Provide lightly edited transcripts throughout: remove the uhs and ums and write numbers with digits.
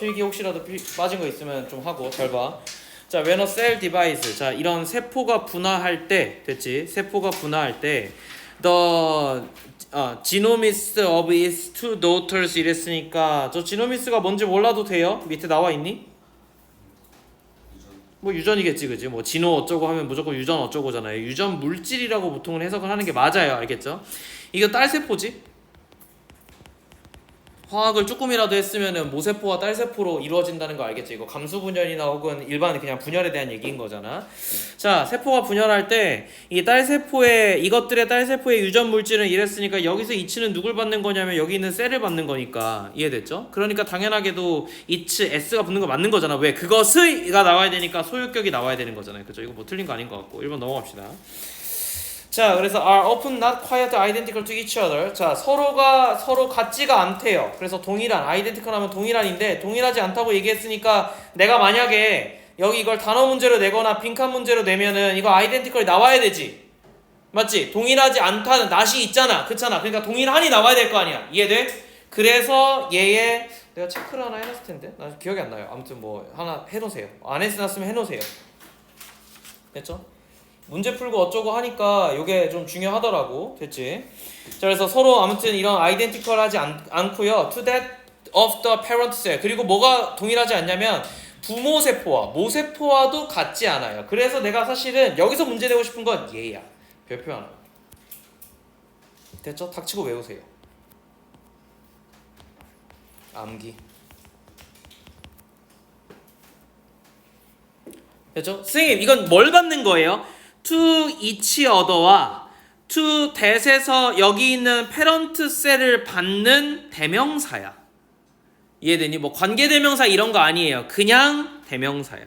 필기 혹시라도 빠진 거 있으면 좀 하고 잘 봐. 자, when a cell divides. 자, 이런 세포가 분화할 때 됐지? 세포가 분화할 때 the genomes of its two daughters 이랬으니까 저 genome스가 뭔지 몰라도 돼요? 밑에 나와 있니? 뭐 유전이겠지, 그지? 뭐 진호 어쩌고 하면 무조건 유전 어쩌고잖아요. 유전 물질이라고 보통은 해석을 하는 게 맞아요, 알겠죠? 이거 딸 세포지? 화학을 조금이라도 했으면은 모세포와 딸세포로 이루어진다는 거 알겠죠? 이거 감수 분열이나 혹은 일반 그냥 분열에 대한 얘기인 거잖아. 자, 세포가 분열할 때 이 딸세포의 이것들의 딸세포의 유전 물질은 이랬으니까 여기서 이치는 누굴 받는 거냐면 여기 있는 셀을 받는 거니까 이해됐죠? 그러니까 당연하게도 이치 s가 붙는 거 맞는 거잖아. 왜? 그것의가 나와야 되니까 소유격이 나와야 되는 거잖아요. 그죠? 이거 뭐 틀린 거 아닌 것 같고 1번 넘어갑시다. 자, 그래서 are often not quite identical to each other. 자, 서로가 서로 같지가 않대요. 그래서 동일한, identical 하면 동일한인데 동일하지 않다고 얘기했으니까 내가 만약에 여기 이걸 단어 문제로 내거나 빈칸 문제로 내면은 이거 identical이 나와야 되지. 맞지? 동일하지 않다는 낫이 있잖아. 그렇잖아. 그러니까 동일한이 나와야 될 거 아니야. 이해돼? 그래서 얘의 내가 체크를 하나 해놨을 텐데 나 기억이 안 나요. 아무튼 뭐 하나 해놓으세요. 안 해놨으면 해놓으세요. 됐죠? 문제 풀고 어쩌고 하니까 이게 좀 중요하더라고. 됐지? 자, 그래서 서로 아무튼 이런 아이덴티컬하지 않고요. To that of the parent cell. 그리고 뭐가 동일하지 않냐면 부모 세포와 모세포와도 같지 않아요. 그래서 내가 사실은 여기서 문제 내고 싶은 건 얘야. 별표 하나. 됐죠? 닥치고 외우세요. 암기. 됐죠? 선생님 이건 뭘 받는 거예요? to each other와 to that에서 여기 있는 parent cell을 받는 대명사야. 이해되니? 뭐 관계대명사 이런 거 아니에요. 그냥 대명사야.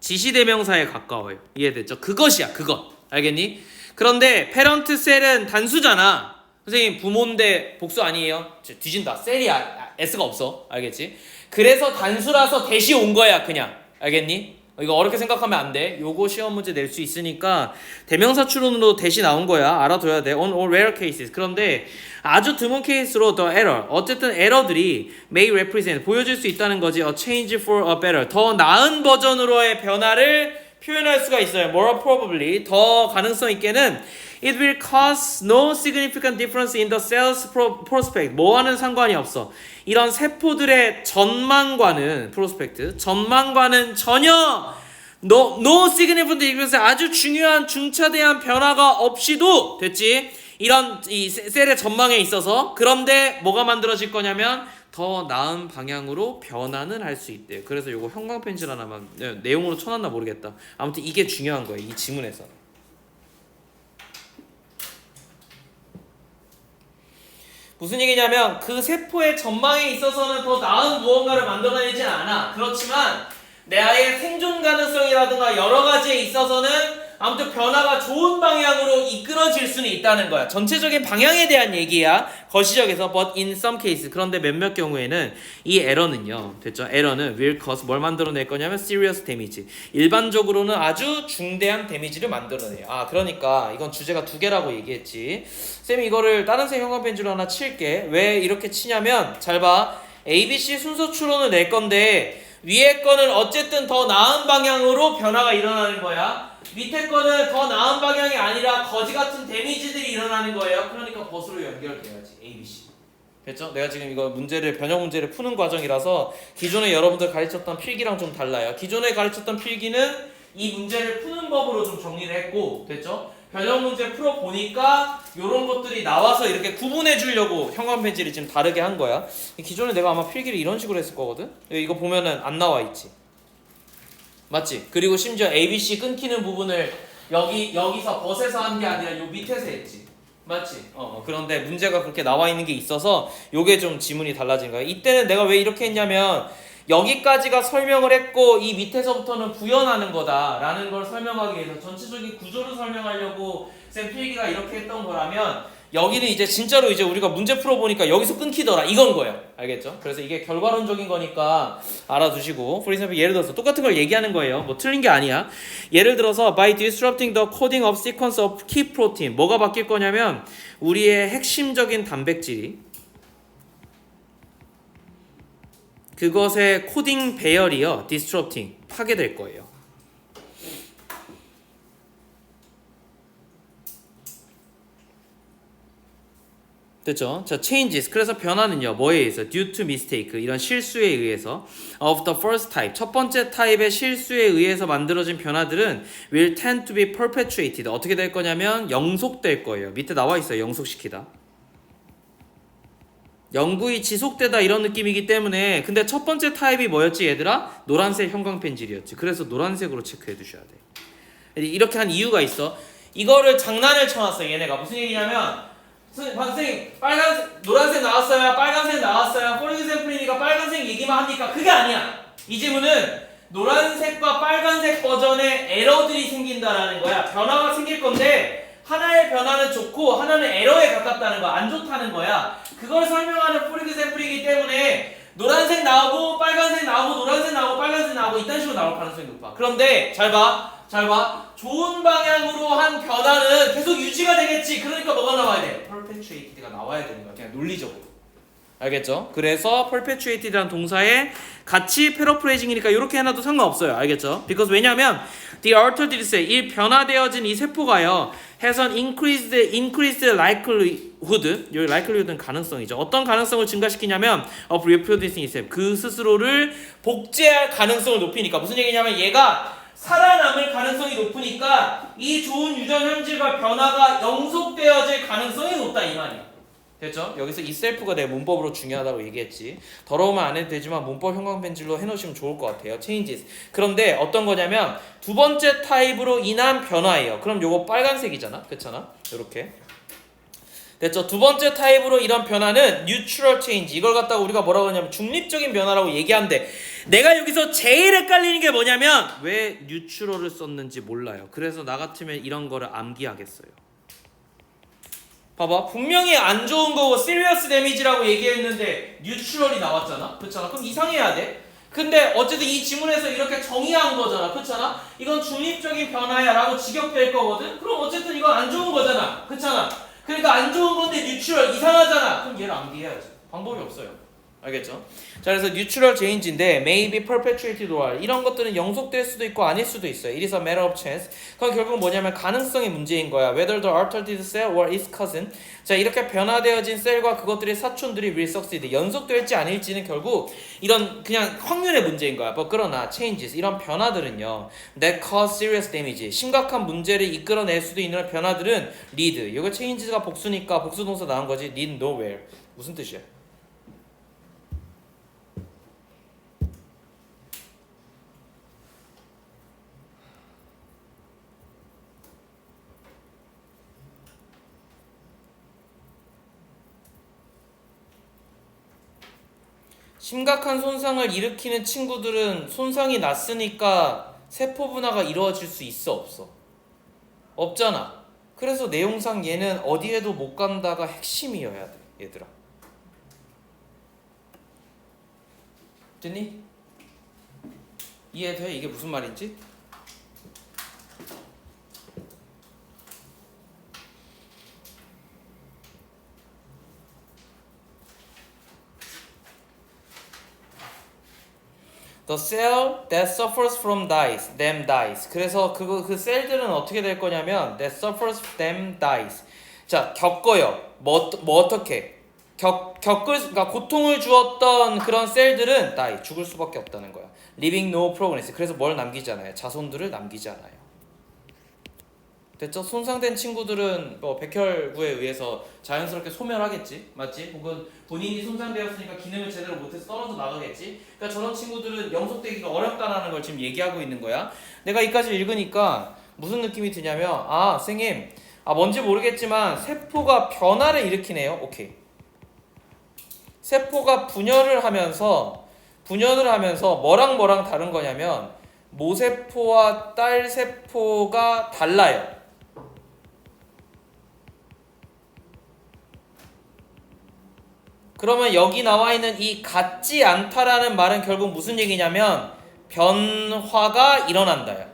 지시대명사에 가까워요. 이해됐죠? 그것이야, 그것. 알겠니? 그런데 parent cell은 단수잖아. 선생님 부모인데 복수 아니에요? 뒤진다. 셀이야. s가 없어. 알겠지? 그래서 단수라서 대시 온 거야, 그냥. 알겠니? 이거 어렵게 생각하면 안 돼. 요거 시험 문제 낼 수 있으니까 대명사 추론으로 대시 나온 거야. 알아둬야 돼. On all rare cases. 그런데 아주 드문 케이스로 the error. 어쨌든 에러들이 may represent 보여줄 수 있다는 거지. A change for a better. 더 나은 버전으로의 변화를 표현할 수가 있어요. More probably. 더 가능성 있게는 It will cause no significant difference in the cell's prospect. 뭐와는 상관이 없어. 이런 세포들의 전망과는 prospect. 전망과는 전혀 no significant difference. 아주 중요한 중차대한 변화가 없이도 됐지. 이런 이 셀의 전망에 있어서 그런데 뭐가 만들어질 거냐면 더 나은 방향으로 변화는 할 수 있대요. 그래서 요거 형광펜질 하나만 내용으로 쳐놨나 모르겠다. 아무튼 이게 중요한 거예요. 이 지문에서. 무슨 얘기냐면 그 세포의 전망에 있어서는 더 나은 무언가를 만들어내진 않아. 그렇지만 내 아이의 생존 가능성이라든가 여러 가지에 있어서는 아무튼 변화가 좋은 방향으로 이끌어질 수는 있다는 거야. 전체적인 방향에 대한 얘기야. 거시적에서 but in some cases. 그런데 몇몇 경우에는 이 에러는요. 됐죠? 에러는 will cause 뭘 만들어낼 거냐면 serious damage. 일반적으로는 아주 중대한 데미지를 만들어내요. 아, 그러니까 이건 주제가 두 개라고 얘기했지. 쌤이 이거를 다른 색 형광펜으로 하나 칠게. 왜 이렇게 치냐면 잘 봐. ABC 순서 추론을 낼 건데 위에 거는 어쨌든 더 나은 방향으로 변화가 일어나는 거야. 밑에 거는 더 나은 방향이 아니라 거지 같은 데미지들이 일어나는 거예요. 그러니까 벗으로 연결돼야지. ABC. 됐죠? 내가 지금 이거 문제를 변형 문제를 푸는 과정이라서 기존에 여러분들 가르쳤던 필기랑 좀 달라요. 기존에 가르쳤던 필기는 이 문제를 푸는 법으로 좀 정리를 했고, 됐죠? 변형 문제 풀어 보니까 이런 것들이 나와서 이렇게 구분해 주려고 형광펜질이 지금 다르게 한 거야. 기존에 내가 아마 필기를 이런 식으로 했을 거거든. 이거 보면은 안 나와 있지. 맞지? 그리고 심지어 ABC 끊기는 부분을 여기서 벗에서 한 게 아니라 요 밑에서 했지. 맞지? 그런데 문제가 그렇게 나와 있는 게 있어서 요게 좀 지문이 달라진 거야. 이때는 내가 왜 이렇게 했냐면 여기까지가 설명을 했고 이 밑에서부터는 구현하는 거다라는 걸 설명하기 위해서 전체적인 구조를 설명하려고 쌤 필기가 이렇게 했던 거라면 여기는 이제 진짜로 이제 우리가 문제 풀어보니까 여기서 끊기더라 이건 거예요. 알겠죠? 그래서 이게 결과론적인 거니까 알아두시고 for example 예를 들어서 똑같은 걸 얘기하는 거예요. 뭐 틀린 게 아니야. 예를 들어서 by disrupting the coding of sequence of key protein 뭐가 바뀔 거냐면 우리의 핵심적인 단백질이 그것의 코딩 배열이요, disrupting, 파괴될 거예요. 됐죠? 자, changes. 그래서 변화는요, 뭐에 의해서? due to mistake. 이런 실수에 의해서. of the first type. 첫 번째 타입의 실수에 의해서 만들어진 변화들은 will tend to be perpetuated. 어떻게 될 거냐면 영속될 거예요. 밑에 나와 있어요. 영속시키다. 영구히 지속되다 이런 느낌이기 때문에. 근데 첫 번째 타입이 뭐였지, 얘들아? 노란색 형광펜질이었지. 그래서 노란색으로 체크해 두셔야 돼. 이렇게 한 이유가 있어. 이거를 장난을 쳐놨어, 얘네가. 무슨 얘기냐면 선생님 빨간색 노란색 나왔어요, 빨간색 나왔어요, for example이니까 빨간색 얘기만 합니까? 그게 아니야. 이 질문은 노란색과 빨간색 버전의 에러들이 생긴다라는 거야. 변화가 생길 건데 하나의 변화는 좋고 하나는 에러에 가깝다는 거야. 안 좋다는 거야. 그걸 설명하는 for example이기 때문에 노란색 나오고 빨간색 나오고 노란색 나오고 빨간색 나오고 이딴 식으로 나올 가능성이 높아. 그런데 잘 봐. 좋은 방향으로 한 변화는 계속 유지가 되겠지. 그러니까 뭐가 나와야 돼? perpetuated가 나와야 되는 거야. 그냥 논리적으로. 알겠죠? 그래서 perpetuated라는 동사의 같이 paraphrasing이니까 이렇게 해놔도 상관없어요. 알겠죠? because 왜냐면 the altered cell, 이 변화되어진 이 세포가요, has an increased likelihood. 여기 likelihood는 가능성이죠. 어떤 가능성을 증가시키냐면 of reproducing itself. 그 스스로를 복제할 가능성을 높이니까. 무슨 얘기냐면 얘가 살아남을 가능성이 높으니까 이 좋은 유전 형질과 변화가 영속되어질 가능성이 높다 이 말이야. 됐죠? 여기서 이 셀프가 내 문법으로 중요하다고 얘기했지. 더러우면 안 해도 되지만 문법 형광펜질로 해놓으시면 좋을 것 같아요. changes. 그런데 어떤 거냐면 두 번째 타입으로 인한 변화예요. 그럼 요거 빨간색이잖아. 그렇잖아? 요렇게. 됐죠? 두 번째 타입으로 이런 변화는 neutral change. 이걸 갖다가 우리가 뭐라고 하냐면 중립적인 변화라고 얘기하는데, 내가 여기서 제일 헷갈리는 게 뭐냐면 왜 neutral을 썼는지 몰라요. 그래서 나 같으면 이런 거를 암기하겠어요. 봐봐, 분명히 안 좋은 거고 serious damage라고 얘기했는데 neutral이 나왔잖아. 그렇잖아? 그럼 이상해야 돼. 근데 어쨌든 이 지문에서 이렇게 정의한 거잖아. 그렇잖아? 이건 중립적인 변화야 라고 직역될 거거든. 그럼 어쨌든 이건 안 좋은 거잖아. 그렇잖아? 그러니까 안 좋은 건데 뉴트럴 이상하잖아. 그럼 얘를 암기해야지. 방법이 없어요. 알겠죠? 자, 그래서 neutral change인데 may be perpetuated or 이런 것들은 영속될 수도 있고 아닐 수도 있어요. It is a matter of chance. 그건 결국 뭐냐면 가능성의 문제인 거야. Whether the altered cell or its cousin. 자, 이렇게 변화되어진 셀과 그것들의 사촌들이 will succeed. 연속될지 아닐지는 결국 이런 그냥 확률의 문제인 거야. 그러나 changes, 이런 변화들은요, that cause serious damage, 심각한 문제를 이끌어낼 수도 있는 변화들은 lead. 이거 changes가 복수니까 복수 동사 나온 거지. lead nowhere. 무슨 뜻이야? 심각한 손상을 일으키는 친구들은 손상이 났으니까 세포 분화가 이루어질 수 있어, 없어? 없잖아. 그래서 내용상 얘는 어디에도 못 간다가 핵심이어야 돼, 얘들아. 됐니? 이해돼? 이게 무슨 말인지? The cell that suffers from them dies. 그래서 그 셀들은 어떻게 될 거냐면 that suffers them dies. 자, 겪어요. 뭐 어떻게? 그러니까 고통을 주었던 그런 셀들은 die, 죽을 수밖에 없다는 거야. Leaving no progress. 그래서 뭘 남기지 않아요? 자손들을 남기지 않아요. 됐죠? 손상된 친구들은 뭐 백혈구에 의해서 자연스럽게 소멸하겠지, 맞지? 혹은 본인이 손상되었으니까 기능을 제대로 못해서 떨어져 나가겠지. 그러니까 저런 친구들은 영속되기가 어렵다라는 걸 지금 얘기하고 있는 거야. 내가 이까지 읽으니까 무슨 느낌이 드냐면, 아, 선생님, 뭔지 모르겠지만 세포가 변화를 일으키네요. 오케이. 세포가 분열을 하면서 뭐랑 다른 거냐면 모세포와 딸세포가 달라요. 그러면 여기 나와 있는 이 같지 않다라는 말은 결국 무슨 얘기냐면 변화가 일어난다요.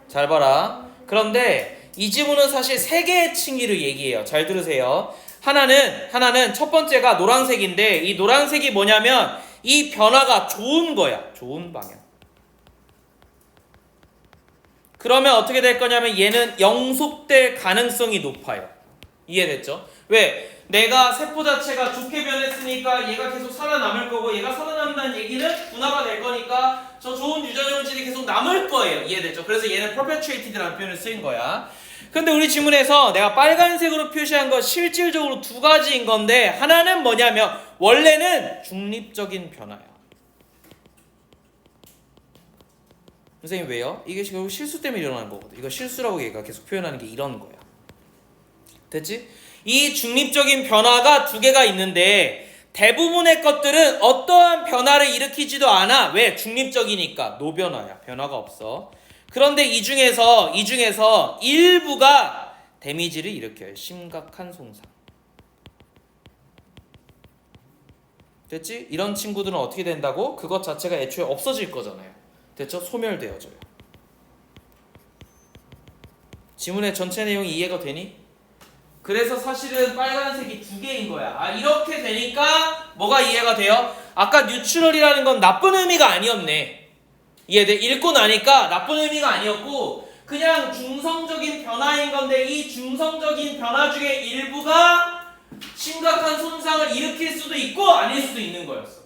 잘 봐라. 그런데 이 지문은 사실 세 개의 칭의를 얘기해요. 잘 들으세요. 하나는 첫 번째가 노란색인데 이 노란색이 뭐냐면 이 변화가 좋은 거야. 좋은 방향. 그러면 어떻게 될 거냐면 얘는 영속될 가능성이 높아요. 이해됐죠? 왜? 내가 세포 자체가 좋게 변했으니까 얘가 계속 살아남을 거고 얘가 살아남는다는 얘기는 분화가 될 거니까 저 좋은 유전형질이 계속 남을 거예요. 이해됐죠? 그래서 얘는 perpetuated라는 표현을 쓰인 거야. 근데 우리 지문에서 내가 빨간색으로 표시한 건 실질적으로 두 가지인 건데 하나는 뭐냐면 원래는 중립적인 변화야. 선생님 왜요? 이게 결국 실수 때문에 일어나는 거거든. 이거 실수라고 얘가 계속 표현하는 게 이런 거야. 됐지? 이 중립적인 변화가 두 개가 있는데 대부분의 것들은 어떠한 변화를 일으키지도 않아. 왜? 중립적이니까. 노변화야. 변화가 없어. 그런데 이 중에서 일부가 데미지를 일으켜요. 심각한 손상. 됐지? 이런 친구들은 어떻게 된다고? 그것 자체가 애초에 없어질 거잖아요. 됐죠? 소멸되어져요. 지문의 전체 내용이 이해가 되니? 그래서 사실은 빨간색이 두 개인 거야. 아, 이렇게 되니까 뭐가 이해가 돼요? 아까 뉴트럴이라는 건 나쁜 의미가 아니었네. 이해돼? 읽고 나니까 나쁜 의미가 아니었고 그냥 중성적인 변화인 건데 이 중성적인 변화 중에 일부가 심각한 손상을 일으킬 수도 있고 아닐 수도 있는 거였어.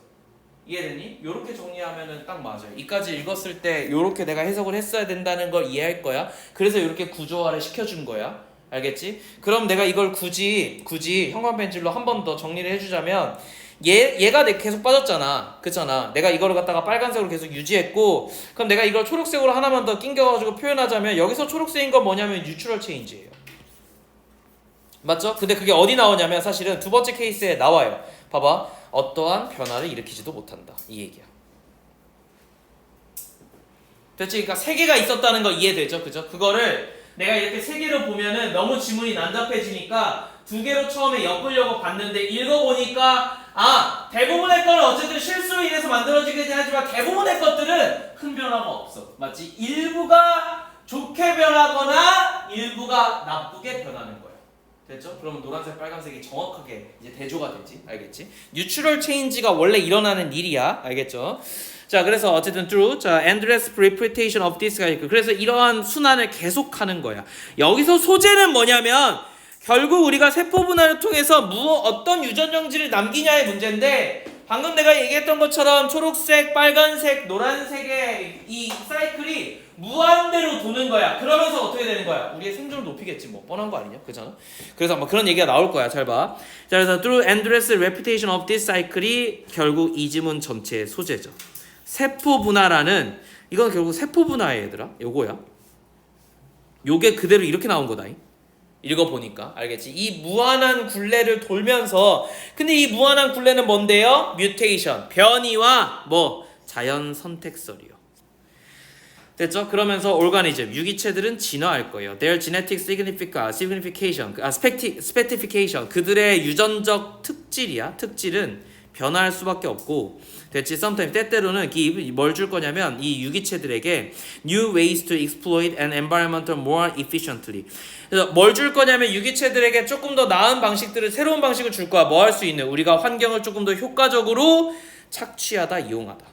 이해됐니? 요렇게 정리하면은 딱 맞아요. 이까지 읽었을 때 요렇게 내가 해석을 했어야 된다는 걸 이해할 거야. 그래서 요렇게 구조화를 시켜준 거야. 알겠지? 그럼 내가 이걸 굳이 형광펜질로 한 번 더 정리를 해주자면 얘가 계속 빠졌잖아. 그렇잖아. 내가 이거를 갖다가 빨간색으로 계속 유지했고 그럼 내가 이걸 초록색으로 하나만 더 낑겨가지고 표현하자면 여기서 초록색인 건 뭐냐면 뉴트럴 체인지예요. 맞죠? 근데 그게 어디 나오냐면 사실은 두 번째 케이스에 나와요. 봐봐. 어떠한 변화를 일으키지도 못한다. 이 얘기야. 됐지? 그러니까 세 개가 있었다는 거 이해되죠? 그죠? 그거를 내가 이렇게 세 개로 보면은 너무 지문이 난잡해지니까 두 개로 처음에 엮으려고 봤는데 읽어보니까 대부분의 거는 어쨌든 실수로 인해서 만들어지긴 하지만 대부분의 것들은 큰 변화가 없어. 맞지? 일부가 좋게 변하거나 일부가 나쁘게 변하는 거야. 됐죠? 그러면 노란색, 빨간색이 정확하게 이제 대조가 되지. 알겠지? 뉴트럴 체인지가 원래 일어나는 일이야. 알겠죠? 자, 그래서 어쨌든 through endless repetition of this cycle. 그래서 이러한 순환을 계속하는 거야. 여기서 소재는 뭐냐면 결국 우리가 세포 분할을 통해서 어떤 유전정지를 남기냐의 문제인데 방금 내가 얘기했던 것처럼 초록색, 빨간색, 노란색의 이 사이클이 무한대로 도는 거야. 그러면서 어떻게 되는 거야? 우리의 생존을 높이겠지. 뭐 뻔한 거 아니냐? 그렇잖아. 그래서 아마 그런 얘기가 나올 거야. 잘 봐. 자, 그래서 through endless repetition of this cycle이 결국 이 지문 전체의 소재죠. 세포 분할하는 이건 결국 세포 분할이야, 얘들아. 요거야. 요게 그대로 이렇게 나온 거다. 읽어보니까 알겠지? 이 무한한 굴레를 돌면서 근데 이 무한한 굴레는 뭔데요? 뮤테이션, 변이와 뭐 자연 선택설이요. 됐죠? 그러면서 오르가니즘, 유기체들은 진화할 거예요. Their genetic specification, 그들의 유전적 특질은 변화할 수밖에 없고 됐지? Sometimes 때때로는 뭘 줄 거냐면 이 유기체들에게 new ways to exploit an environment more efficiently. 그래서 뭘 줄 거냐면 유기체들에게 조금 더 나은 방식들을 새로운 방식을 줄 거야. 뭐 할 수 있는 우리가 환경을 조금 더 효과적으로 착취하다, 이용하다.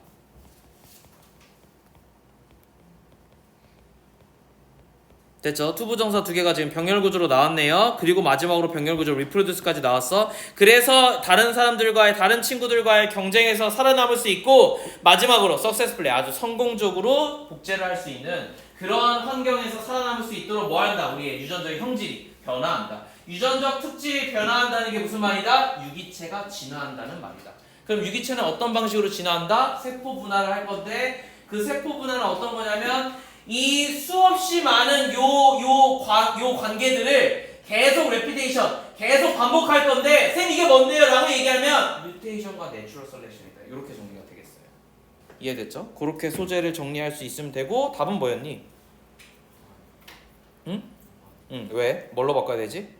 됐죠? 투부정사 두 개가 지금 병렬구조로 나왔네요. 그리고 마지막으로 병렬구조 reproduce까지 나왔어. 그래서 다른 사람들과의 다른 친구들과의 경쟁에서 살아남을 수 있고 마지막으로 successfully 아주 성공적으로 복제를 할 수 있는 그러한 환경에서 살아남을 수 있도록 뭐 한다? 우리의 유전적 형질이 변화한다. 유전적 특질이 변화한다는 게 무슨 말이다? 유기체가 진화한다는 말이다. 그럼 유기체는 어떤 방식으로 진화한다? 세포 분할을 할 건데 그 세포 분할은 어떤 거냐면 이 수없이 많은 요 관계들을 계속 레피테이션, 계속 반복할 건데 쌤 이게 뭔데요? 라고 얘기하면 뮤테이션과 내추럴 셀렉션이다. 이렇게 정리가 되겠어요. 이해됐죠? 그렇게 소재를 정리할 수 있으면 되고 답은 뭐였니? 응? 왜? 뭘로 바꿔야 되지?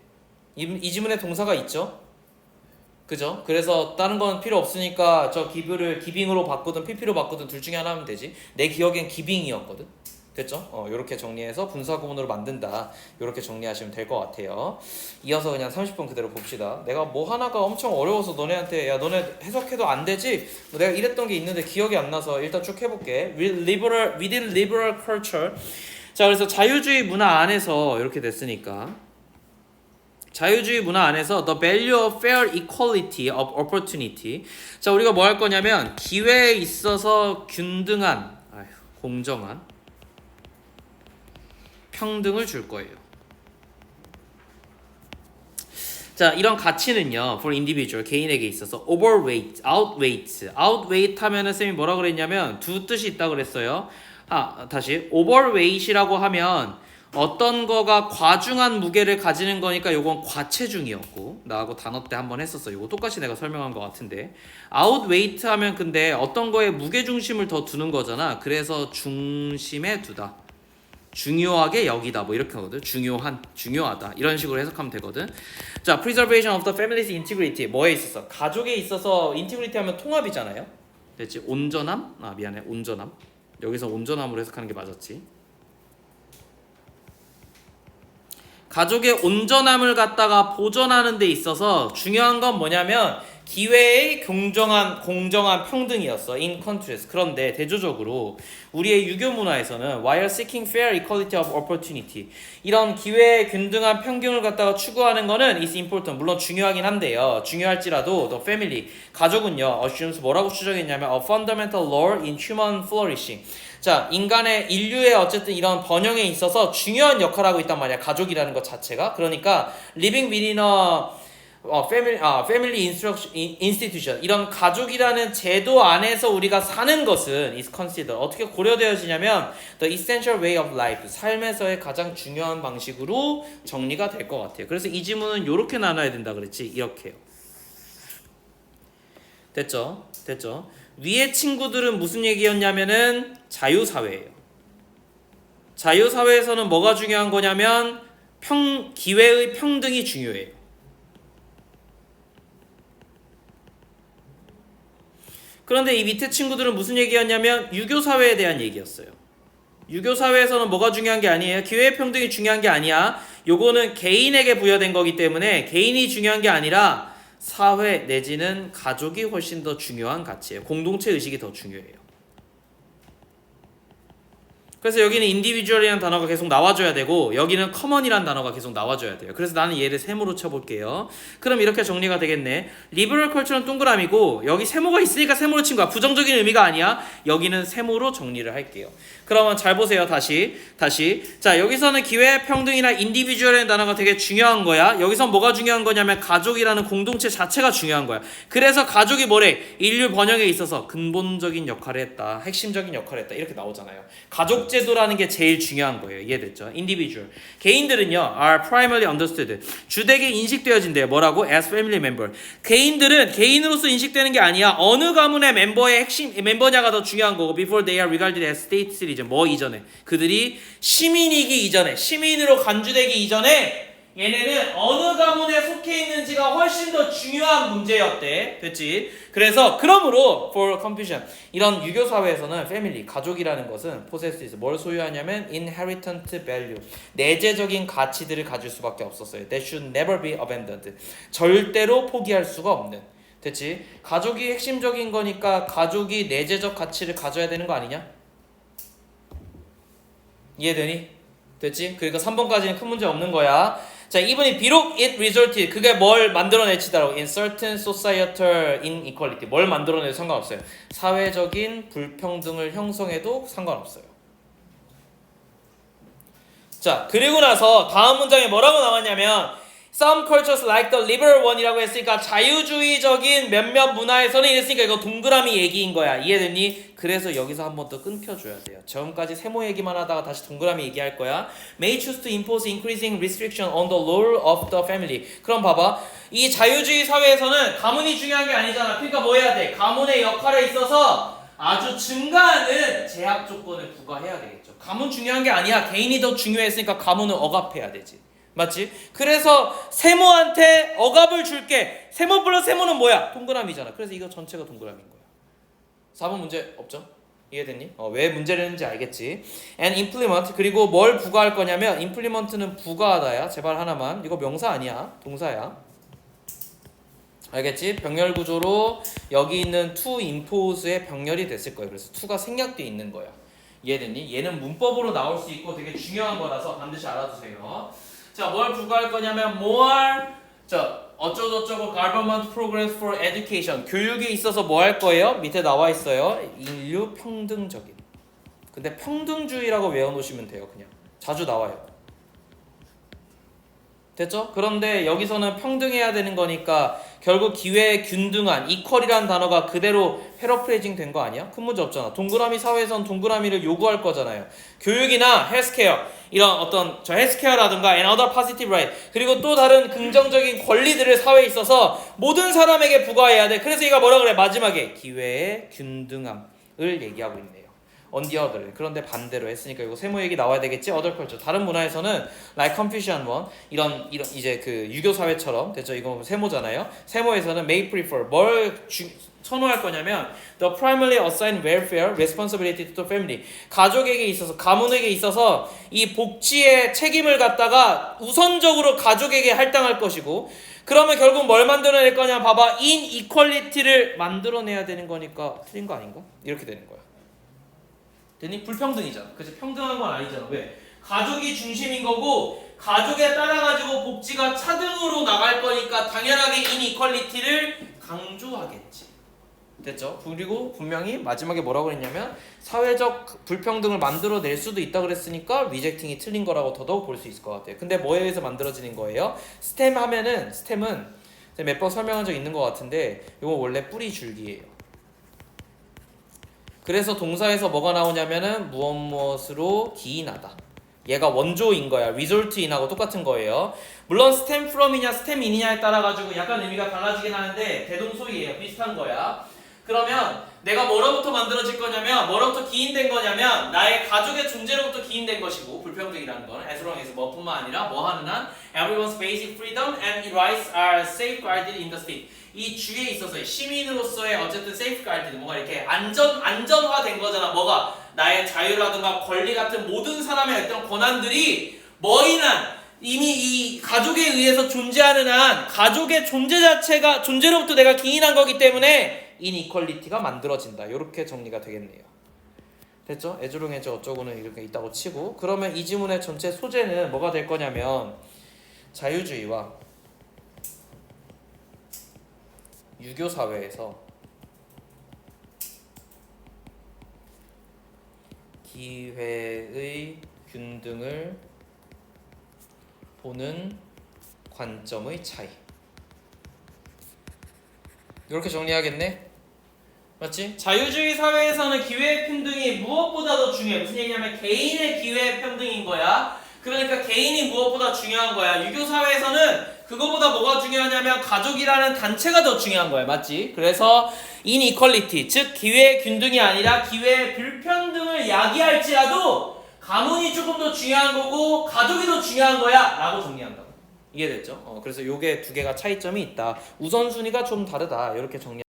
이 지문에 동사가 있죠? 그죠? 그래서 다른 건 필요 없으니까 저 기빙으로 바꾸든 PP로 바꾸든 둘 중에 하나 하면 되지. 내 기억엔 기빙이었거든. 됐죠? 이렇게 정리해서 분사 구문으로 만든다. 이렇게 정리하시면 될 것 같아요. 이어서 그냥 30분 그대로 봅시다. 내가 뭐 하나가 엄청 어려워서 너네한테 야 너네 해석해도 안 되지? 뭐 내가 이랬던 게 있는데 기억이 안 나서 일단 쭉 해볼게. Within liberal culture. 자, 그래서 자유주의 문화 안에서 이렇게 됐으니까 자유주의 문화 안에서 the value of fair equality of opportunity. 자, 우리가 뭐 할 거냐면 기회에 있어서 균등한, 공정한, 평등을 줄 거예요. 자, 이런 가치는요, for individual, 개인에게 있어서 overweight, outweight 하면은 쌤이 뭐라 그랬냐면 두 뜻이 있다 그랬어요. 다시 overweight이라고 하면 어떤 거가 과중한 무게를 가지는 거니까 요건 과체중이었고, 나하고 단어 때 한번 했었어. 요거 똑같이 내가 설명한 것 같은데, outweight 하면 근데 어떤 거에 무게 중심을 더 두는 거잖아. 그래서 중심에 두다, 중요하게 여기다, 뭐 이렇게 하거든. 중요하다, 이런 식으로 해석하면 되거든. 자, preservation of the family's integrity. 뭐에 있어서? 가족에 있어서 integrity 하면 통합이잖아요. 됐지? 온전함? 온전함. 여기서 온전함으로 해석하는 게 맞았지. 가족의 온전함을 갖다가 보존하는 데 있어서 중요한 건 뭐냐면 기회의 공정한 평등이었어. in countries. 그런데 대조적으로 우리의 유교 문화에서는 while seeking fair equality of opportunity, 이런 기회의 균등한 평균을 갖다가 추구하는 거는 is important. 물론 중요하긴 한데요. 중요할지라도 the family, 가족은요, assumes 뭐라고 추정했냐면 a fundamental role in human flourishing. 자, 인류의 어쨌든 이런 번영에 있어서 중요한 역할을 하고 있단 말이야. 가족이라는 것 자체가. 그러니까 living within family institution, 이런 가족이라는 제도 안에서 우리가 사는 것은 is considered, 어떻게 고려되어지냐면 the essential way of life, 삶에서의 가장 중요한 방식으로 정리가 될 것 같아요. 그래서 이 지문은 이렇게 나눠야 된다 그랬지. 이렇게요. 됐죠? 위의 친구들은 무슨 얘기였냐면은 자유사회예요. 자유사회에서는 뭐가 중요한 거냐면 기회의 평등이 중요해요. 그런데 이 밑에 친구들은 무슨 얘기였냐면 유교사회에 대한 얘기였어요. 유교사회에서는 뭐가 중요한 게 아니에요. 기회의 평등이 중요한 게 아니야. 요거는 개인에게 부여된 거기 때문에 개인이 중요한 게 아니라 사회 내지는 가족이 훨씬 더 중요한 가치예요. 공동체 의식이 더 중요해요. 그래서 여기는 individual이라는 단어가 계속 나와줘야 되고 여기는 common이라는 단어가 계속 나와줘야 돼요. 그래서 나는 얘를 세모로 쳐볼게요. 그럼 이렇게 정리가 되겠네. liberal culture는 동그라미고 여기 세모가 있으니까 세모로 친 거야. 부정적인 의미가 아니야. 여기는 세모로 정리를 할게요. 그러면 잘 보세요. 다시. 자, 여기서는 기회 평등이나 individual이라는 단어가 되게 중요한 거야. 여기서 뭐가 중요한 거냐면 가족이라는 공동체 자체가 중요한 거야. 그래서 가족이 뭐래? 인류 번영에 있어서 근본적인 역할을 했다, 핵심적인 역할을 했다, 이렇게 나오잖아요. 가족 제도라는 게 제일 중요한 거예요. 이해됐죠? individual. 개인들은요, are primarily understood. 주되게 인식되어진대요. 뭐라고? as family member. 개인들은 개인으로서 인식되는 게 아니야. 어느 가문의 멤버냐가 더 중요한 거고, before they are regarded as state citizen. 뭐 이전에? 그들이 시민이기 이전에, 시민으로 간주되기 이전에 얘네는 어느 가문에 속해 있는지가 훨씬 더 중요한 문제였대. 됐지? 그래서 그러므로 for confusion, 이런 유교 사회에서는 family, 가족이라는 것은 possesses, 뭘 소유하냐면 inherent value, 내재적인 가치들을 가질 수밖에 없었어요. That should never be abandoned. 절대로 포기할 수가 없는. 됐지? 가족이 핵심적인 거니까 가족이 내재적 가치를 가져야 되는 거 아니냐? 이해되니? 됐지? 그러니까 3번까지는 큰 문제 없는 거야. 자, 이분이 비록 it resulted, 그게 뭘 만들어내치더라고. in certain societal inequality, 뭘 만들어내도 상관없어요. 사회적인 불평등을 형성해도 상관없어요. 자, 그리고 나서 다음 문장에 뭐라고 나왔냐면 Some cultures like the liberal one이라고 했으니까 자유주의적인 몇몇 문화에서는 이랬으니까 이거 동그라미 얘기인 거야. 이해됐니? 그래서 여기서 한 번 더 끊겨줘야 돼요. 지금까지 세모 얘기만 하다가 다시 동그라미 얘기할 거야. May choose to impose increasing restriction on the role of the family. 그럼 봐봐. 이 자유주의 사회에서는 가문이 중요한 게 아니잖아. 그러니까 뭐 해야 돼? 가문의 역할에 있어서 아주 증가하는 제약 조건을 부과해야 되겠죠. 가문 중요한 게 아니야. 개인이 더 중요했으니까 가문을 억압해야 되지. 맞지? 그래서 세모한테 억압을 줄게. 세모 플러스 세모는 뭐야? 동그라미잖아. 그래서 이거 전체가 동그라미인 거야. 4번 문제 없죠? 이해됐니? 왜 문제를 했는지 알겠지? And implement 그리고 뭘 부과할 거냐면 implement는 부과하다야. 제발 하나만. 이거 명사 아니야. 동사야. 알겠지? 병렬 구조로 여기 있는 to impose의 병렬이 됐을 거야. 그래서 to가 생략돼 있는 거야. 이해됐니? 얘는 문법으로 나올 수 있고 되게 중요한 거라서 반드시 알아두세요. 자, 뭘 부과할 거냐면 more 어쩌고저쩌고 government programs for education 교육에 있어서 뭐 할 거예요? 밑에 나와 있어요. 인류 평등적인. 근데 평등주의라고 외워놓으시면 돼요. 그냥 자주 나와요. 됐죠? 그런데 여기서는 평등해야 되는 거니까 결국 기회의 균등한 equal이라는 단어가 그대로 패러프레이징 된 거 아니야? 큰 문제 없잖아. 동그라미 사회에선 동그라미를 요구할 거잖아요. 교육이나 헬스케어 이런 어떤 헬스케어라든가 and other positive right 그리고 또 다른 긍정적인 권리들을 사회에 있어서 모든 사람에게 부과해야 돼. 그래서 얘가 뭐라 그래? 마지막에 기회의 균등함을 얘기하고 있네요. on the other. 그런데 반대로 했으니까 이거 세모 얘기 나와야 되겠지? other culture. 다른 문화에서는 like Confucian one 이런 이제 그 유교 사회처럼 됐죠? 이거 세모잖아요. 세모에서는 may prefer 선호할 거냐면 the primarily assigned welfare responsibility to family. 가족에게 있어서 가문에게 있어서 이 복지의 책임을 갖다가 우선적으로 가족에게 할당할 것이고 그러면 결국 뭘 만들어낼 거냐 봐봐. inequality를 만들어내야 되는 거니까 틀린 거 아닌가? 이렇게 되는 거야. 되니? 불평등이잖아. 그치? 평등한 건 아니잖아. 왜? 가족이 중심인 거고 가족에 따라가지고 복지가 차등으로 나갈 거니까 당연하게 이니퀄리티를 강조하겠지. 됐죠? 그리고 분명히 마지막에 뭐라고 그랬냐면 사회적 불평등을 만들어낼 수도 있다 그랬으니까 리젝팅이 틀린 거라고 더더욱 볼 수 있을 것 같아요. 근데 뭐에 의해서 만들어지는 거예요? 스템 하면은 스템은 몇 번 설명한 적 있는 것 같은데 이거 원래 뿌리 줄기예요. 그래서 동사에서 뭐가 나오냐면은 무엇으로 기인하다. 얘가 원조인 거야. result in하고 똑같은 거예요. 물론 stem from이냐 stem in이냐에 따라 가지고 약간 의미가 달라지긴 하는데 대동소이예요. 비슷한 거야. 그러면 내가 뭐로부터 만들어질 거냐면 뭐로부터 기인된 거냐면 나의 가족의 존재로부터 기인된 것이고 불평등이라는 건 as long as 뭐뿐만 아니라 뭐 하는 한 everyone's basic freedom and rights are safeguarded in the state. 이 주에 있어서의 시민으로서의 어쨌든 safeguarded 뭔가 이렇게 안전화된 거잖아. 뭐가 나의 자유라든가 권리 같은 모든 사람의 어떤 권한들이 뭐인한 이미 이 가족에 의해서 존재하는 한 가족의 존재 자체가 존재로부터 내가 기인한 거기 때문에 이니퀄리티가 만들어진다. 이렇게 정리가 되겠네요. 됐죠? 애주롱애주 어쩌고는 이렇게 있다고 치고 그러면 이 지문의 전체 소재는 뭐가 될 거냐면 자유주의와 유교 사회에서 기회의 균등을 보는 관점의 차이. 이렇게 정리하겠네? 맞지? 자유주의 사회에서는 기회의 평등이 무엇보다도 중요해. 무슨 얘기냐면 개인의 기회의 평등인 거야. 그러니까 개인이 무엇보다 중요한 거야. 유교 사회에서는 그거보다 뭐가 중요하냐면 가족이라는 단체가 더 중요한 거야. 맞지? 그래서 inequality, 즉 기회의 균등이 아니라 기회의 불평등을 야기할지라도 가문이 조금 더 중요한 거고 가족이 더 중요한 거야 라고 정리한다고. 이해됐죠? 그래서 요게 두 개가 차이점이 있다. 우선순위가 좀 다르다. 이렇게 정리